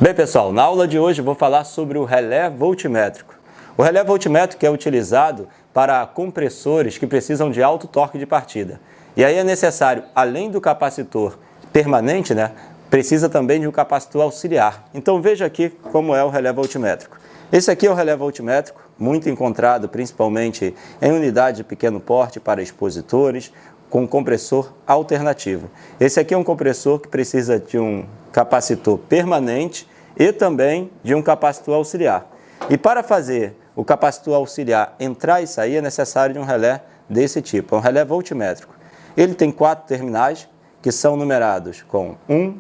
Bem, pessoal, na aula de hoje eu vou falar sobre o relé voltmétrico. O relé voltmétrico é utilizado para compressores que precisam de alto torque de partida. E aí é necessário, além do capacitor permanente, precisa também de um capacitor auxiliar. Então veja aqui como é o relé voltmétrico. Esse aqui é o relé voltmétrico, muito encontrado principalmente em unidade de pequeno porte para expositores, com compressor alternativo. Esse aqui é um compressor que precisa de um capacitor permanente e também de um capacitor auxiliar. E para fazer o capacitor auxiliar entrar e sair é necessário de um relé desse tipo, é um relé voltmétrico. Ele tem 4 terminais que são numerados com 1,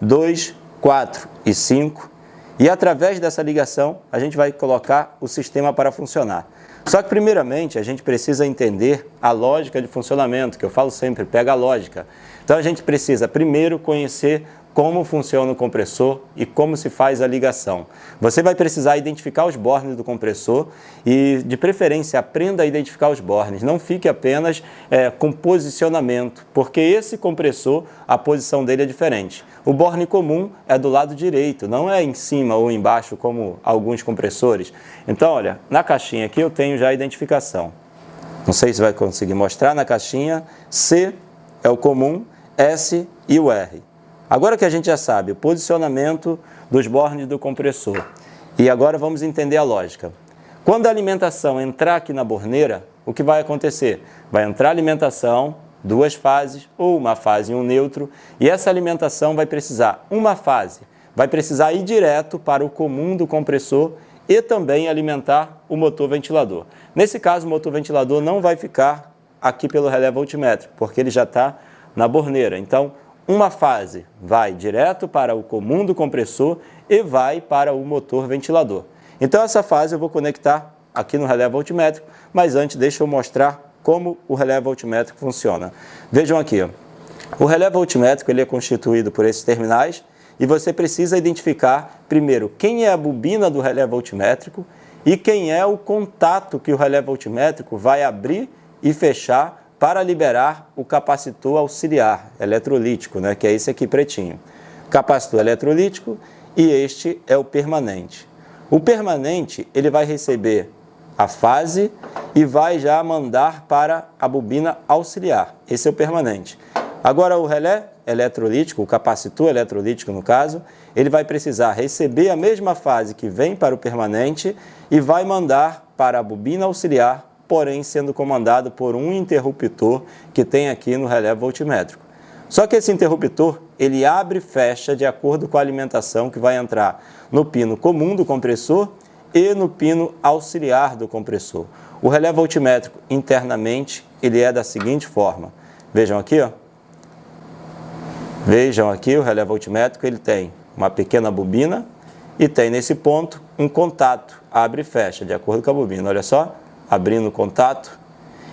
2, 4 e 5 e através dessa ligação a gente vai colocar o sistema para funcionar. Só que primeiramente a gente precisa entender a lógica de funcionamento, que eu falo sempre, pega a lógica. Então a gente precisa primeiro conhecer como funciona o compressor e como se faz a ligação. Você vai precisar identificar os bornes do compressor e, de preferência, aprenda a identificar os bornes. Não fique apenas com posicionamento, porque esse compressor, a posição dele é diferente. O borne comum é do lado direito, não é em cima ou embaixo como alguns compressores. Então, olha, na caixinha aqui eu tenho já a identificação. Não sei se vai conseguir mostrar na caixinha. C é o comum, S e o R. Agora que a gente já sabe o posicionamento dos bornes do compressor, e agora vamos entender a lógica. Quando a alimentação entrar aqui na borneira, o que vai acontecer? Vai entrar alimentação, 2 fases ou uma fase e um neutro, e essa alimentação vai precisar, uma fase, vai precisar ir direto para o comum do compressor e também alimentar o motor ventilador. Nesse caso, o motor ventilador não vai ficar aqui pelo relé voltmétrico, porque ele já está na borneira. Então, uma fase vai direto para o comum do compressor e vai para o motor ventilador. Então essa fase eu vou conectar aqui no relé voltmétrico, mas antes deixa eu mostrar como o relé voltmétrico funciona. Vejam aqui, o relé voltmétrico ele é constituído por esses terminais e você precisa identificar primeiro quem é a bobina do relé voltmétrico e quem é o contato que o relé voltmétrico vai abrir e fechar para liberar o capacitor auxiliar eletrolítico, que é esse aqui pretinho. Capacitor eletrolítico e este é o permanente. O permanente ele vai receber a fase e vai já mandar para a bobina auxiliar. Esse é o permanente. Agora o relé eletrolítico, o capacitor eletrolítico no caso, ele vai precisar receber a mesma fase que vem para o permanente e vai mandar para a bobina auxiliar, porém sendo comandado por um interruptor que tem aqui no relé voltmétrico. Só que esse interruptor, ele abre e fecha de acordo com a alimentação que vai entrar no pino comum do compressor e no pino auxiliar do compressor. O relé voltmétrico, internamente, ele é da seguinte forma. Vejam aqui, ó. Vejam aqui, o relé voltmétrico, ele tem uma pequena bobina e tem nesse ponto um contato, abre e fecha de acordo com a bobina. Olha só. Abrindo o contato,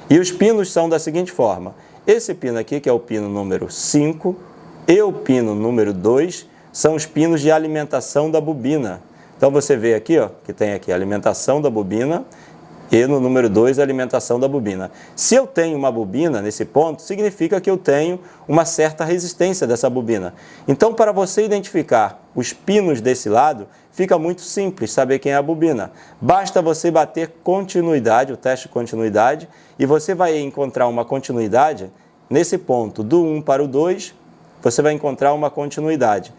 e os pinos são da seguinte forma. Esse pino aqui, que é o pino número 5, e o pino número 2, são os pinos de alimentação da bobina. Então você vê aqui, ó, que tem aqui a alimentação da bobina, e no número 2 a alimentação da bobina. Se eu tenho uma bobina nesse ponto, significa que eu tenho uma certa resistência dessa bobina. Então, para você identificar os pinos desse lado, fica muito simples saber quem é a bobina. Basta você bater continuidade, o teste de continuidade, e você vai encontrar uma continuidade nesse ponto. Do 1 para o 2, você vai encontrar uma continuidade.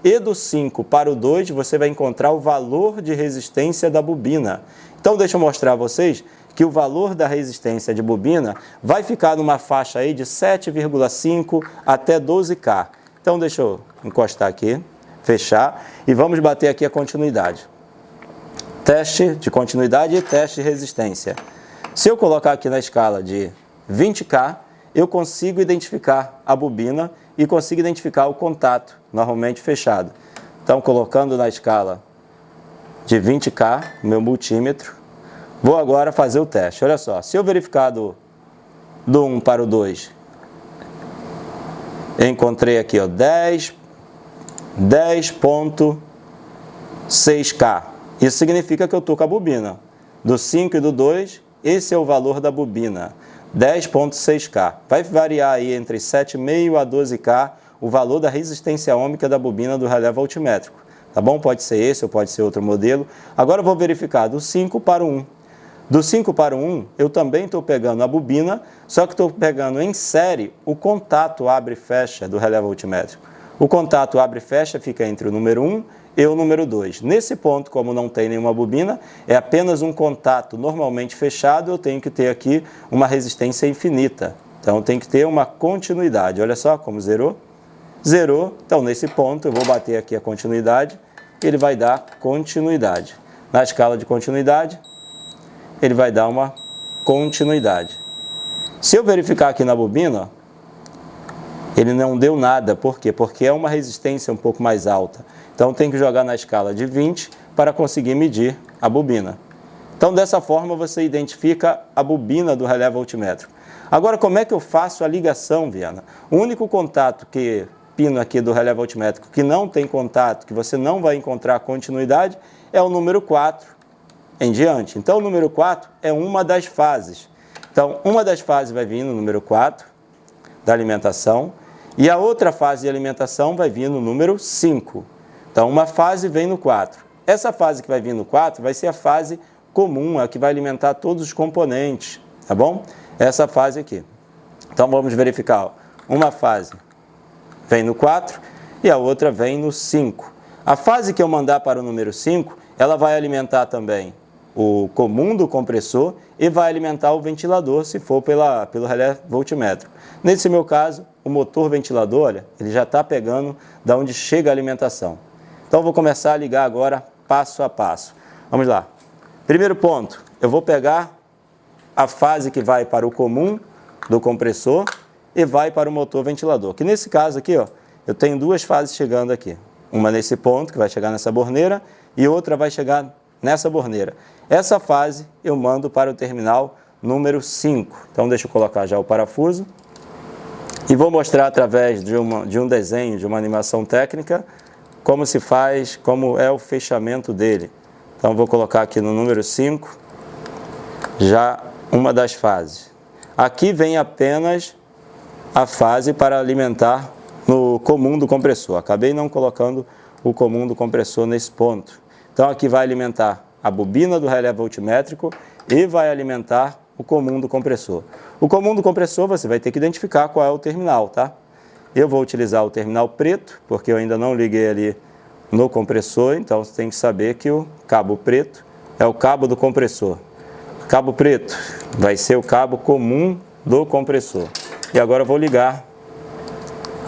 E do 5 para o 2, você vai encontrar o valor de resistência da bobina. Então, deixa eu mostrar a vocês que o valor da resistência de bobina vai ficar numa faixa aí de 7,5 até 12K. Então, deixa eu encostar aqui, fechar, e vamos bater aqui a continuidade. Teste de continuidade e teste de resistência. Se eu colocar aqui na escala de 20K, eu consigo identificar a bobina e consigo identificar o contato, normalmente fechado. Então, colocando na escala de 20K, meu multímetro, vou agora fazer o teste. Olha só, se eu verificar do 1 para o 2, eu encontrei aqui, ó, 10,6K. Isso significa que eu estou com a bobina. Do 5 e do 2, esse é o valor da bobina, 10,6K. Vai variar aí entre 7,5 a 12K o valor da resistência ôhmica da bobina do relé voltmétrico. tá bom? Pode ser esse ou pode ser outro modelo. Agora eu vou verificar do 5 para o 1. Do 5 para o 1, eu também estou pegando a bobina, só que estou pegando em série o contato abre e fecha do relé voltmétrico. O contato abre e fecha fica entre o número 1 e o número 2. Nesse ponto, como não tem nenhuma bobina, é apenas um contato normalmente fechado, eu tenho que ter aqui uma resistência infinita. Então, tem que ter uma continuidade. Olha só como zerou. Zerou. Então, nesse ponto, eu vou bater aqui a continuidade, ele vai dar continuidade. Na escala de continuidade, ele vai dar uma continuidade. Se eu verificar aqui na bobina, ele não deu nada. Por quê? Porque é uma resistência um pouco mais alta. Então, tem que jogar na escala de 20 para conseguir medir a bobina. Então, dessa forma, você identifica a bobina do relé voltmétrico. Agora, como é que eu faço a ligação, Viana? O único contato pino aqui do relé voltmétrico que não tem contato, que você não vai encontrar continuidade, é o número 4 em diante. Então, o número 4 é uma das fases. Então, uma das fases vai vir no número 4 da alimentação e a outra fase de alimentação vai vir no número 5. Então, uma fase vem no 4. Essa fase que vai vir no 4 vai ser a fase comum, a que vai alimentar todos os componentes, tá bom? Essa fase aqui. Então, vamos verificar. Uma fase vem no 4 e a outra vem no 5. A fase que eu mandar para o número 5, ela vai alimentar também o comum do compressor e vai alimentar o ventilador, se for pelo relé voltmétrico. Nesse meu caso, o motor ventilador, olha, ele já está pegando da onde chega a alimentação. Então, eu vou começar a ligar agora passo a passo. Vamos lá. Primeiro ponto, eu vou pegar a fase que vai para o comum do compressor e vai para o motor ventilador. Que nesse caso aqui, ó, eu tenho duas fases chegando aqui. Uma nesse ponto, que vai chegar nessa borneira, e outra vai chegar nessa borneira. Essa fase eu mando para o terminal número 5. Então, deixa eu colocar já o parafuso. E vou mostrar através de um desenho, de uma animação técnica, como se faz, como é o fechamento dele. Então, vou colocar aqui no número 5, já uma das fases. Aqui vem apenas a fase para alimentar no comum do compressor. Acabei não colocando o comum do compressor nesse ponto. Então, aqui vai alimentar a bobina do relé voltmétrico e vai alimentar o comum do compressor. O comum do compressor você vai ter que identificar qual é o terminal, tá? Eu vou utilizar o terminal preto, porque eu ainda não liguei ali no compressor, então você tem que saber que o cabo preto é o cabo do compressor. Cabo preto vai ser o cabo comum do compressor. E agora eu vou ligar.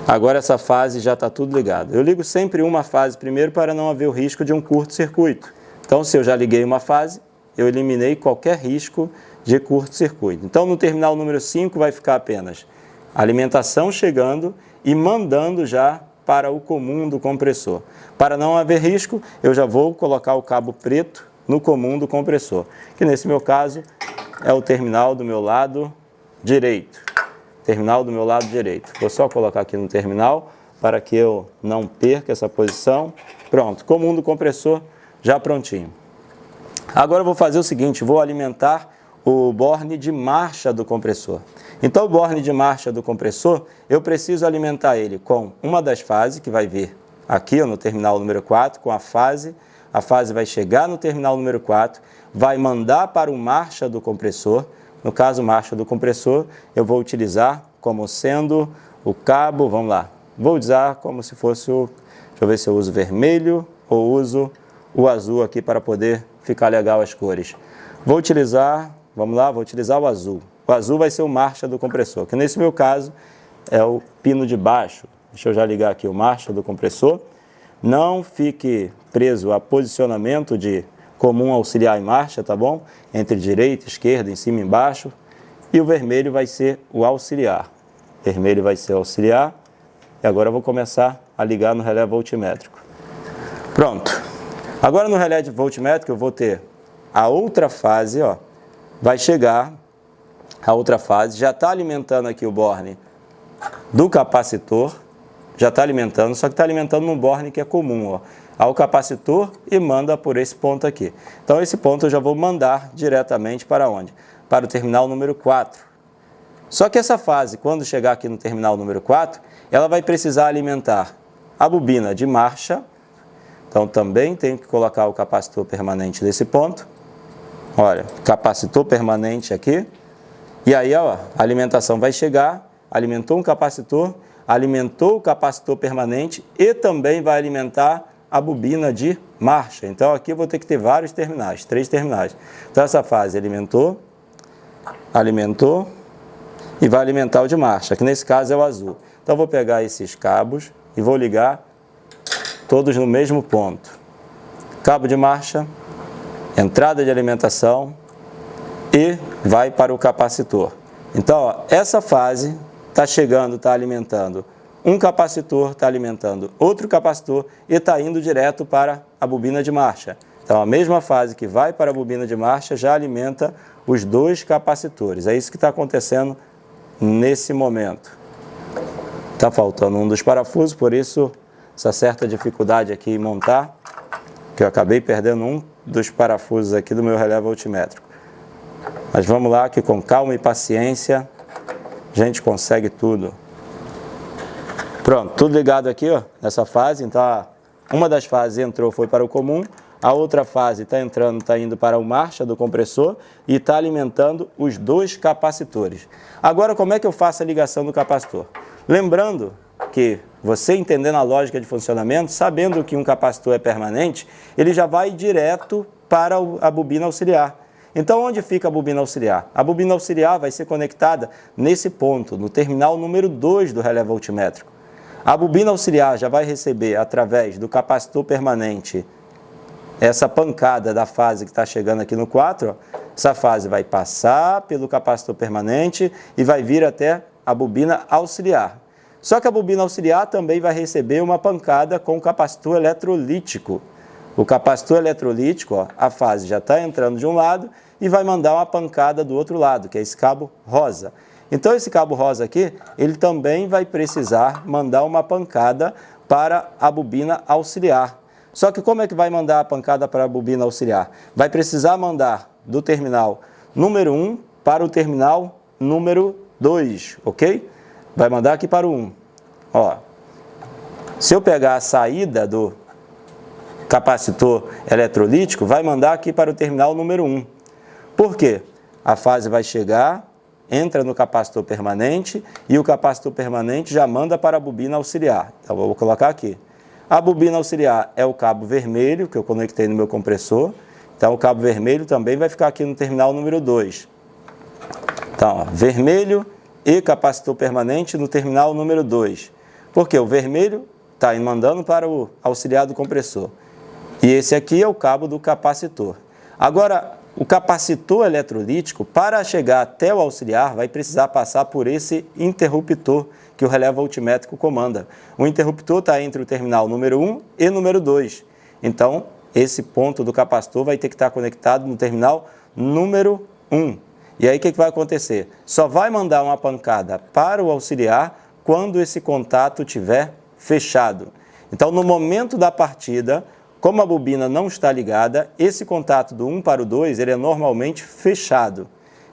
Agora essa fase já está tudo ligado. Eu ligo sempre uma fase primeiro para não haver o risco de um curto-circuito. Então, se eu já liguei uma fase, eu eliminei qualquer risco de curto-circuito. Então, no terminal número 5 vai ficar apenas a alimentação chegando e mandando já para o comum do compressor. Para não haver risco, eu já vou colocar o cabo preto no comum do compressor, que nesse meu caso é o terminal do meu lado direito. Terminal do meu lado direito. Vou só colocar aqui no terminal para que eu não perca essa posição. Pronto, comum do compressor já prontinho. Agora eu vou fazer o seguinte, vou alimentar o borne de marcha do compressor. Então, o borne de marcha do compressor, eu preciso alimentar ele com uma das fases, que vai vir aqui no terminal número 4, com a fase vai chegar no terminal número 4, vai mandar para o marcha do compressor. No caso, marcha do compressor, eu vou utilizar como sendo o cabo, vamos lá, vou usar como se fosse o, deixa eu ver se eu uso vermelho ou uso o azul aqui para poder ficar legal as cores. Vou utilizar, vamos lá, vou utilizar o azul. O azul vai ser o marcha do compressor, que nesse meu caso é o pino de baixo. Deixa eu já ligar aqui o marcha do compressor. Não fique preso a posicionamento de comum, auxiliar e marcha, tá bom? Entre direita, esquerda, em cima e embaixo. E o vermelho vai ser o auxiliar. Vermelho vai ser o auxiliar. E agora eu vou começar a ligar no relé voltmétrico. Pronto. Agora no relé voltmétrico eu vou ter a outra fase, ó. Vai chegar a outra fase, já está alimentando aqui o borne do capacitor. Já está alimentando, só que está alimentando num borne que é comum, ó, ao capacitor e manda por esse ponto aqui. Então, esse ponto eu já vou mandar diretamente para onde? Para o terminal número 4. Só que essa fase, quando chegar aqui no terminal número 4, ela vai precisar alimentar a bobina de marcha. Então, também tenho que colocar o capacitor permanente nesse ponto. Olha, capacitor permanente aqui. E aí, ó, a alimentação vai chegar, alimentou um capacitor, alimentou o capacitor permanente e também vai alimentar a bobina de marcha. Então, aqui eu vou ter que ter vários terminais, 3 terminais. Então, essa fase alimentou e vai alimentar o de marcha, que nesse caso é o azul. Então, eu vou pegar esses cabos e vou ligar todos no mesmo ponto. Cabo de marcha, entrada de alimentação e vai para o capacitor. Então, ó, essa fase está chegando, está alimentando um capacitor, está alimentando outro capacitor e está indo direto para a bobina de marcha. Então, a mesma fase que vai para a bobina de marcha já alimenta os 2 capacitores. É isso que está acontecendo nesse momento. Está faltando um dos parafusos, por isso essa certa dificuldade aqui em montar, que eu acabei perdendo um dos parafusos aqui do meu relé voltmétrico. Mas vamos lá, que com calma e paciência a gente consegue tudo. Pronto, tudo ligado aqui, ó, nessa fase. Então, uma das fases entrou, foi para o comum, a outra fase está entrando, está indo para o marcha do compressor e está alimentando os 2 capacitores. Agora, como é que eu faço a ligação do capacitor? Lembrando que você entendendo a lógica de funcionamento, sabendo que um capacitor é permanente, ele já vai direto para a bobina auxiliar. Então, onde fica a bobina auxiliar? A bobina auxiliar vai ser conectada nesse ponto, no terminal número 2 do relé voltmétrico. A bobina auxiliar já vai receber, através do capacitor permanente, essa pancada da fase que está chegando aqui no 4. Ó. Essa fase vai passar pelo capacitor permanente e vai vir até a bobina auxiliar. Só que a bobina auxiliar também vai receber uma pancada com o capacitor eletrolítico. O capacitor eletrolítico, ó, a fase já está entrando de um lado e vai mandar uma pancada do outro lado, que é esse cabo rosa. Então, esse cabo rosa aqui, ele também vai precisar mandar uma pancada para a bobina auxiliar. Só que como é que vai mandar a pancada para a bobina auxiliar? Vai precisar mandar do terminal número 1 para o terminal número 2, ok? Vai mandar aqui para o 1. Ó, se eu pegar a saída do capacitor eletrolítico, vai mandar aqui para o terminal número 1. Por quê? A fase vai chegar, entra no capacitor permanente e o capacitor permanente já manda para a bobina auxiliar. Então, eu vou colocar aqui. A bobina auxiliar é o cabo vermelho que eu conectei no meu compressor. Então, o cabo vermelho também vai ficar aqui no terminal número 2. Então, ó, vermelho e capacitor permanente no terminal número 2. Porque o vermelho está mandando para o auxiliar do compressor. E esse aqui é o cabo do capacitor. Agora, o capacitor eletrolítico, para chegar até o auxiliar, vai precisar passar por esse interruptor que o relé voltmétrico comanda. O interruptor está entre o terminal número 1 e número 2. Então, esse ponto do capacitor vai ter que estar conectado no terminal número 1. E aí, o que vai acontecer? Só vai mandar uma pancada para o auxiliar quando esse contato estiver fechado. Então, no momento da partida, como a bobina não está ligada, esse contato do 1 para o 2 ele é normalmente fechado.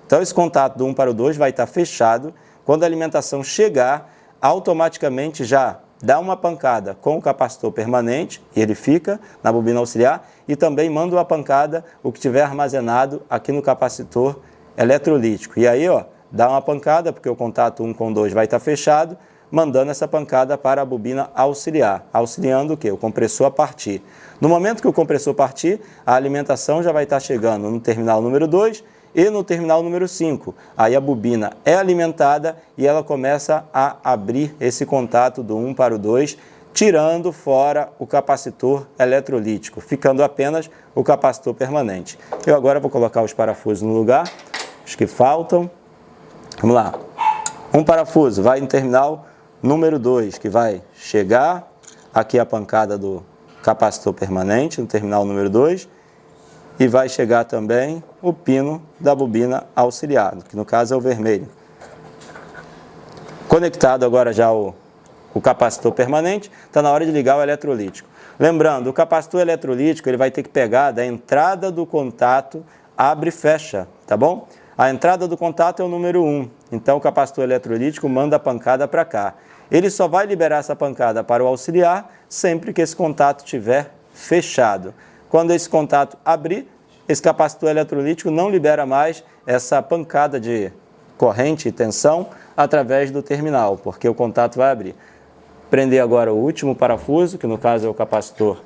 Então, esse contato do 1 para o 2 vai estar fechado. Quando a alimentação chegar, automaticamente já dá uma pancada com o capacitor permanente, e ele fica na bobina auxiliar, e também manda uma pancada, o que tiver armazenado aqui no capacitor eletrolítico. E aí, ó, dá uma pancada, porque o contato 1 com 2 vai estar fechado, mandando essa pancada para a bobina auxiliar, auxiliando o quê? O compressor a partir. No momento que o compressor partir, a alimentação já vai estar chegando no terminal número 2 e no terminal número 5. Aí a bobina é alimentada e ela começa a abrir esse contato do 1 para o 2, tirando fora o capacitor eletrolítico, ficando apenas o capacitor permanente. Eu agora vou colocar os parafusos no lugar, os que faltam. Vamos lá. Um parafuso vai no terminal número 2, que vai chegar aqui a pancada do capacitor permanente, no terminal número 2, e vai chegar também o pino da bobina auxiliar, que no caso é o vermelho. Conectado agora já o capacitor permanente, está na hora de ligar o eletrolítico. Lembrando, o capacitor eletrolítico ele vai ter que pegar da entrada do contato, abre e fecha, tá bom? A entrada do contato é o número 1, então o capacitor eletrolítico manda a pancada para cá. Ele só vai liberar essa pancada para o auxiliar sempre que esse contato estiver fechado. Quando esse contato abrir, esse capacitor eletrolítico não libera mais essa pancada de corrente e tensão através do terminal, porque o contato vai abrir. Prender agora o último parafuso, que no caso é o capacitor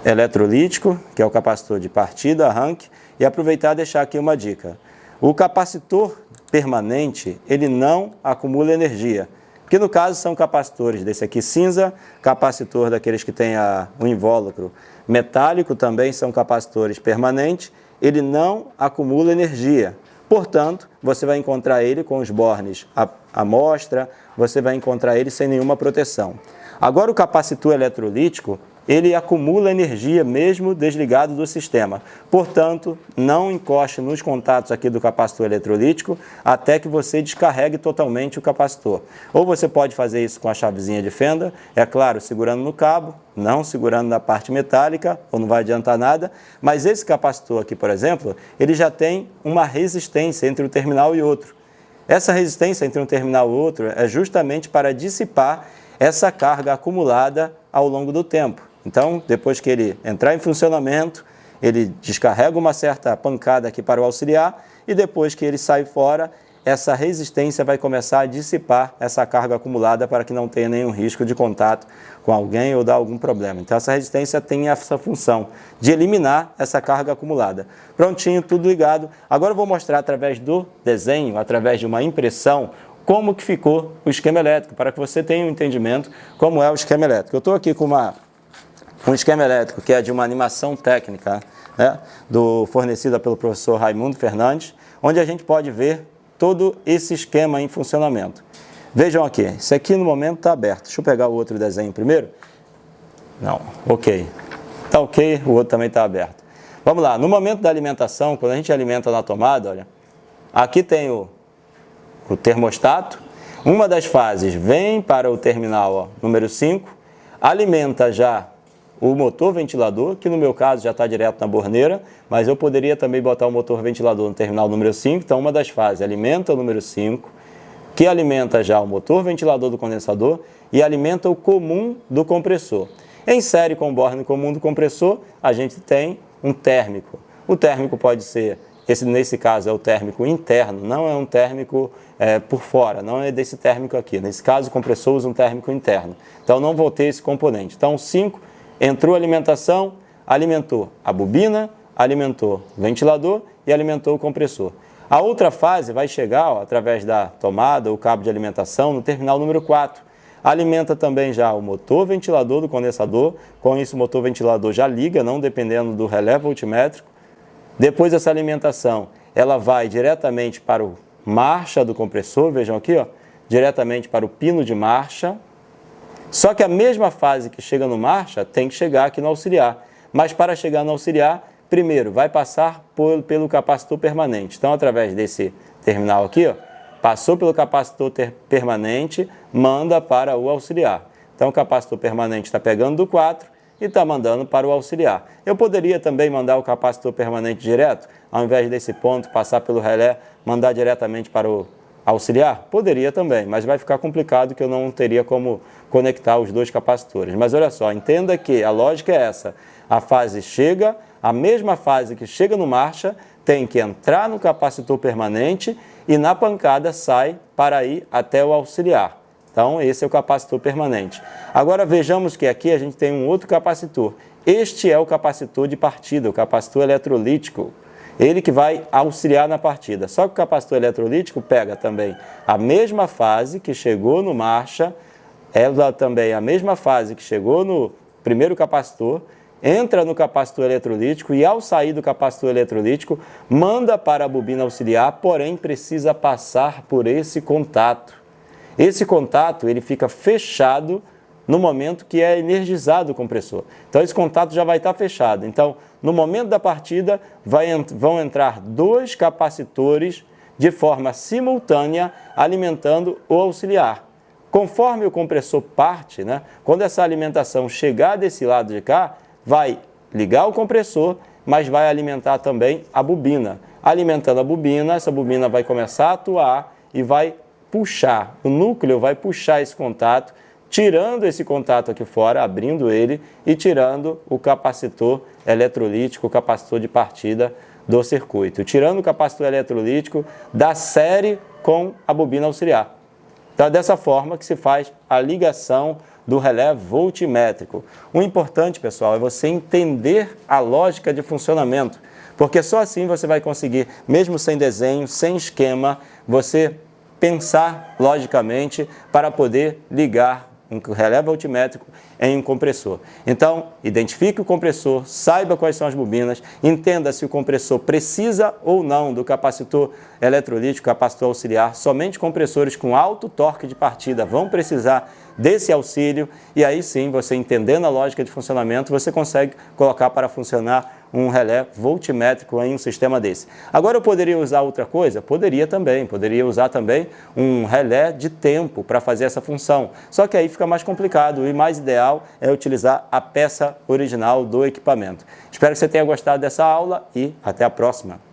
eletrolítico, que é o capacitor de partida, arranque, e aproveitar e deixar aqui uma dica. O capacitor permanente, ele não acumula energia, que no caso são capacitores desse aqui cinza, capacitor daqueles que tem o invólucro metálico, também são capacitores permanentes, ele não acumula energia. Portanto, você vai encontrar ele com os bornes à mostra, você vai encontrar ele sem nenhuma proteção. Agora o capacitor eletrolítico, ele acumula energia mesmo desligado do sistema. Portanto, não encoste nos contatos aqui do capacitor eletrolítico até que você descarregue totalmente o capacitor. Ou você pode fazer isso com a chavezinha de fenda, é claro, segurando no cabo, não segurando na parte metálica, ou não vai adiantar nada, mas esse capacitor aqui, por exemplo, ele já tem uma resistência entre um terminal e outro. Essa resistência entre um terminal e outro é justamente para dissipar essa carga acumulada ao longo do tempo. Então, depois que ele entrar em funcionamento, ele descarrega uma certa pancada aqui para o auxiliar e depois que ele sai fora, essa resistência vai começar a dissipar essa carga acumulada para que não tenha nenhum risco de contato com alguém ou dar algum problema. Então, essa resistência tem essa função de eliminar essa carga acumulada. Prontinho, tudo ligado. Agora eu vou mostrar através do desenho, através de uma impressão, como que ficou o esquema elétrico, para que você tenha um entendimento como é o esquema elétrico. Eu estou aqui com um esquema elétrico que é de uma animação técnica, né, fornecida pelo professor Raimundo Fernandes, onde a gente pode ver todo esse esquema em funcionamento. Vejam aqui, isso aqui no momento está aberto. Deixa eu pegar o outro desenho primeiro. Não, ok. Está ok, o outro também está aberto. Vamos lá, no momento da alimentação, quando a gente alimenta na tomada, olha, aqui tem o termostato. Uma das fases vem para o terminal número 5, alimenta já o motor ventilador, que no meu caso já está direto na borneira, mas eu poderia também botar o motor ventilador no terminal número 5, então uma das fases alimenta o número 5, que alimenta já o motor ventilador do condensador e alimenta o comum do compressor. Em série com o borne comum do compressor, a gente tem um térmico. O térmico pode ser, nesse caso é o térmico interno, não é um térmico por fora, não é desse térmico aqui. Nesse caso o compressor usa um térmico interno, então não vou ter esse componente. Então 5, entrou a alimentação, alimentou a bobina, alimentou o ventilador e alimentou o compressor. A outra fase vai chegar, através da tomada ou cabo de alimentação, no terminal número 4. Alimenta também já o motor ventilador do condensador, com isso o motor ventilador já liga, não dependendo do relé voltmétrico. Depois dessa alimentação, ela vai diretamente para o marcha do compressor, vejam aqui, ó, diretamente para o pino de marcha. Só que a mesma fase que chega no marcha tem que chegar aqui no auxiliar. Mas para chegar no auxiliar, primeiro vai passar pelo capacitor permanente. Então, através desse terminal aqui, ó, passou pelo capacitor permanente, manda para o auxiliar. Então, o capacitor permanente está pegando do 4 e está mandando para o auxiliar. Eu poderia também mandar o capacitor permanente direto, ao invés desse ponto passar pelo relé, mandar diretamente para o auxiliar? Poderia também, mas vai ficar complicado que eu não teria como conectar os dois capacitores. Mas olha só, entenda que a lógica é essa. A fase chega, a mesma fase que chega no marcha, tem que entrar no capacitor permanente e na pancada sai para ir até o auxiliar. Então, esse é o capacitor permanente. Agora, vejamos que aqui a gente tem um outro capacitor. Este é o capacitor de partida, o capacitor eletrolítico. Ele que vai auxiliar na partida. Só que o capacitor eletrolítico pega também a mesma fase que chegou no marcha, ela também a mesma fase que chegou no primeiro capacitor, entra no capacitor eletrolítico e ao sair do capacitor eletrolítico, manda para a bobina auxiliar, porém precisa passar por esse contato. Esse contato ele fica fechado no momento que é energizado o compressor. Então esse contato já vai estar fechado. Então, no momento da partida, vão entrar dois capacitores de forma simultânea alimentando o auxiliar. Conforme o compressor parte, né, quando essa alimentação chegar desse lado de cá, vai ligar o compressor, mas vai alimentar também a bobina. Alimentando a bobina, essa bobina vai começar a atuar e vai puxar, o núcleo vai puxar esse contato tirando esse contato aqui fora, abrindo ele e tirando o capacitor eletrolítico, o capacitor de partida do circuito. Tirando o capacitor eletrolítico da série com a bobina auxiliar. Então é dessa forma que se faz a ligação do relé voltmétrico. O importante, pessoal, é você entender a lógica de funcionamento, porque só assim você vai conseguir, mesmo sem desenho, sem esquema, você pensar logicamente para poder ligar um relé voltmétrico em um compressor. Então, identifique o compressor, saiba quais são as bobinas, entenda se o compressor precisa ou não do capacitor eletrolítico, capacitor auxiliar. Somente compressores com alto torque de partida vão precisar desse auxílio e aí sim, você entendendo a lógica de funcionamento, você consegue colocar para funcionar um relé voltmétrico em um sistema desse. Agora eu poderia usar outra coisa? Poderia usar também um relé de tempo para fazer essa função. Só que aí fica mais complicado e mais ideal é utilizar a peça original do equipamento. Espero que você tenha gostado dessa aula e até a próxima.